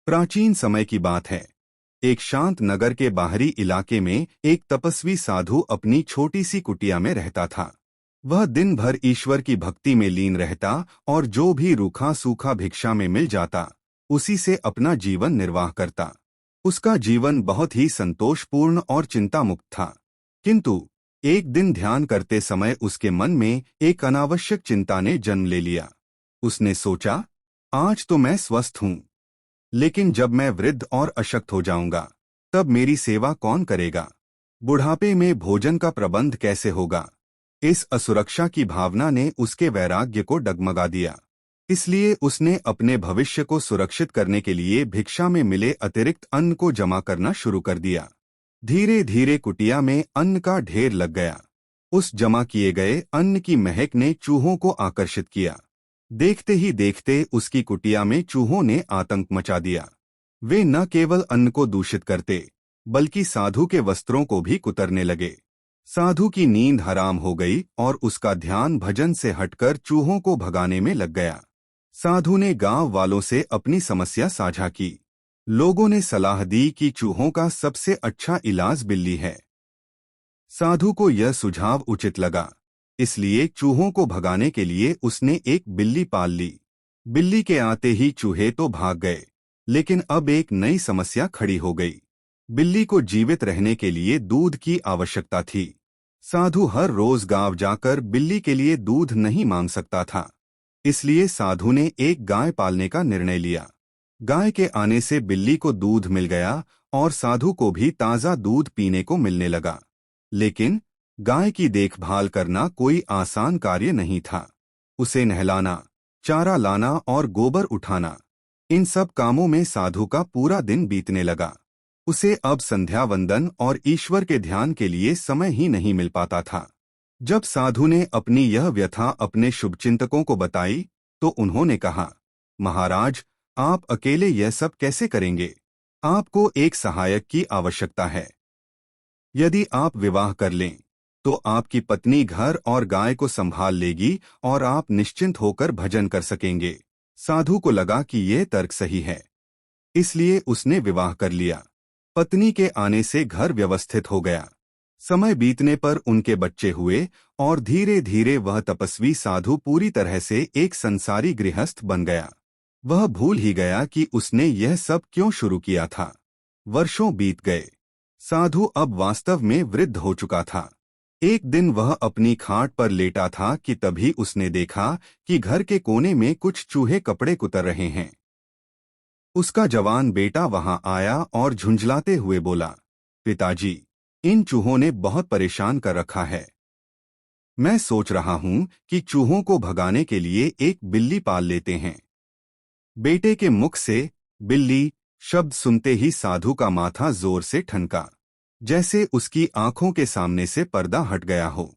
प्राचीन समय की बात है। एक शांत नगर के बाहरी इलाके में एक तपस्वी साधु अपनी छोटी सी कुटिया में रहता था। वह दिन भर ईश्वर की भक्ति में लीन रहता और जो भी रूखा सूखा भिक्षा में मिल जाता उसी से अपना जीवन निर्वाह करता। उसका जीवन बहुत ही संतोषपूर्ण और चिंता मुक्त था। किंतु एक दिन ध्यान करते समय उसके मन में एक अनावश्यक चिंता ने जन्म ले लिया। उसने सोचा, आज तो मैं स्वस्थ हूँ, लेकिन जब मैं वृद्ध और अशक्त हो जाऊंगा तब मेरी सेवा कौन करेगा? बुढ़ापे में भोजन का प्रबंध कैसे होगा? इस असुरक्षा की भावना ने उसके वैराग्य को डगमगा दिया। इसलिए उसने अपने भविष्य को सुरक्षित करने के लिए भिक्षा में मिले अतिरिक्त अन्न को जमा करना शुरू कर दिया। धीरे धीरे कुटिया में अन्न का ढेर लग गया। उस जमा किए गए अन्न की महक ने चूहों को आकर्षित किया। देखते ही देखते उसकी कुटिया में चूहों ने आतंक मचा दिया। वे न केवल अन्न को दूषित करते बल्कि साधु के वस्त्रों को भी कुतरने लगे। साधु की नींद हराम हो गई और उसका ध्यान भजन से हटकर चूहों को भगाने में लग गया। साधु ने गांव वालों से अपनी समस्या साझा की। लोगों ने सलाह दी कि चूहों का सबसे अच्छा इलाज बिल्ली है। साधु को यह सुझाव उचित लगा, इसलिए चूहों को भगाने के लिए उसने एक बिल्ली पाल ली। बिल्ली के आते ही चूहे तो भाग गए, लेकिन अब एक नई समस्या खड़ी हो गई। बिल्ली को जीवित रहने के लिए दूध की आवश्यकता थी। साधु हर रोज गांव जाकर बिल्ली के लिए दूध नहीं मांग सकता था। इसलिए साधु ने एक गाय पालने का निर्णय लिया। गाय के आने से बिल्ली को दूध मिल गया और साधु को भी ताज़ा दूध पीने को मिलने लगा। लेकिन गाय की देखभाल करना कोई आसान कार्य नहीं था। उसे नहलाना, चारा लाना और गोबर उठाना, इन सब कामों में साधु का पूरा दिन बीतने लगा। उसे अब संध्या वंदन और ईश्वर के ध्यान के लिए समय ही नहीं मिल पाता था। जब साधु ने अपनी यह व्यथा अपने शुभचिंतकों को बताई तो उन्होंने कहा, महाराज, आप अकेले यह सब कैसे करेंगे? आपको एक सहायक की आवश्यकता है। यदि आप विवाह कर लें तो आपकी पत्नी घर और गाय को संभाल लेगी और आप निश्चिंत होकर भजन कर सकेंगे। साधु को लगा कि यह तर्क सही है, इसलिए उसने विवाह कर लिया। पत्नी के आने से घर व्यवस्थित हो गया। समय बीतने पर उनके बच्चे हुए और धीरे धीरे वह तपस्वी साधु पूरी तरह से एक संसारी गृहस्थ बन गया। वह भूल ही गया कि उसने यह सब क्यों शुरू किया था। वर्षों बीत गए। साधु अब वास्तव में वृद्ध हो चुका था। एक दिन वह अपनी खाट पर लेटा था कि तभी उसने देखा कि घर के कोने में कुछ चूहे कपड़े कुतर रहे हैं। उसका जवान बेटा वहां आया और झुंझलाते हुए बोला, पिताजी, इन चूहों ने बहुत परेशान कर रखा है। मैं सोच रहा हूं कि चूहों को भगाने के लिए एक बिल्ली पाल लेते हैं। बेटे के मुख से बिल्ली शब्द सुनते ही साधु का माथा जोर से ठनका, जैसे उसकी आंखों के सामने से पर्दा हट गया हो।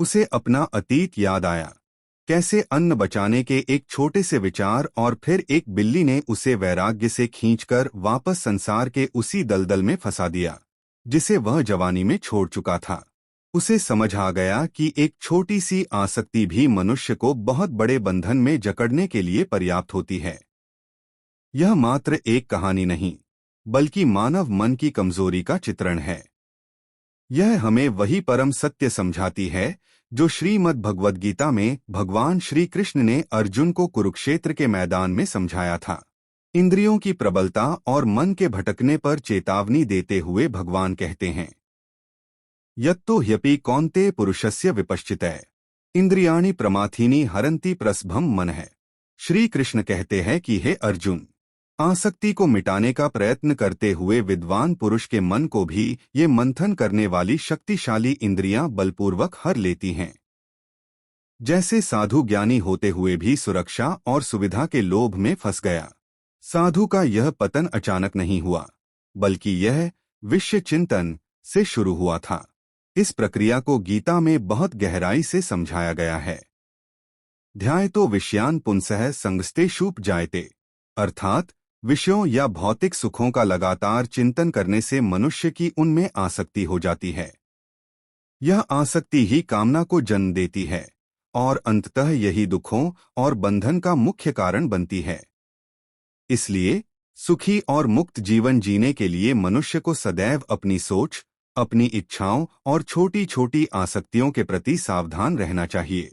उसे अपना अतीत याद आया, कैसे अन्न बचाने के एक छोटे से विचार और फिर एक बिल्ली ने उसे वैराग्य से खींचकर वापस संसार के उसी दलदल में फंसा दिया जिसे वह जवानी में छोड़ चुका था। उसे समझ आ गया कि एक छोटी सी आसक्ति भी मनुष्य को बहुत बड़े बंधन में जकड़ने के लिए पर्याप्त होती है। यह मात्र एक कहानी नहीं, बल्कि मानव मन की कमजोरी का चित्रण है। यह हमें वही परम सत्य समझाती है जो श्रीमद् भगवद गीता में भगवान श्री कृष्ण ने अर्जुन को कुरुक्षेत्र के मैदान में समझाया था। इंद्रियों की प्रबलता और मन के भटकने पर चेतावनी देते हुए भगवान कहते हैं, यत्तो ह्यपि कौन्तेय पुरुषस्य विपश्चितः इंद्रियाणि प्रमाथीनि हरन्ति प्रसभम मनः। श्री कृष्ण कहते हैं कि हे अर्जुन, आसक्ति को मिटाने का प्रयत्न करते हुए विद्वान पुरुष के मन को भी ये मंथन करने वाली शक्तिशाली इंद्रियां बलपूर्वक हर लेती हैं। जैसे साधु ज्ञानी होते हुए भी सुरक्षा और सुविधा के लोभ में फंस गया। साधु का यह पतन अचानक नहीं हुआ, बल्कि यह विषय चिंतन से शुरू हुआ था। इस प्रक्रिया को गीता में बहुत गहराई से समझाया गया है। ध्यायतो विषयान पुंसः संगस्तेषुप जायते, अर्थात विषयों या भौतिक सुखों का लगातार चिंतन करने से मनुष्य की उनमें आसक्ति हो जाती है। यह आसक्ति ही कामना को जन्म देती है और अंततः यही दुखों और बंधन का मुख्य कारण बनती है। इसलिए सुखी और मुक्त जीवन जीने के लिए मनुष्य को सदैव अपनी सोच, अपनी इच्छाओं और छोटी छोटी आसक्तियों के प्रति सावधान रहना चाहिए।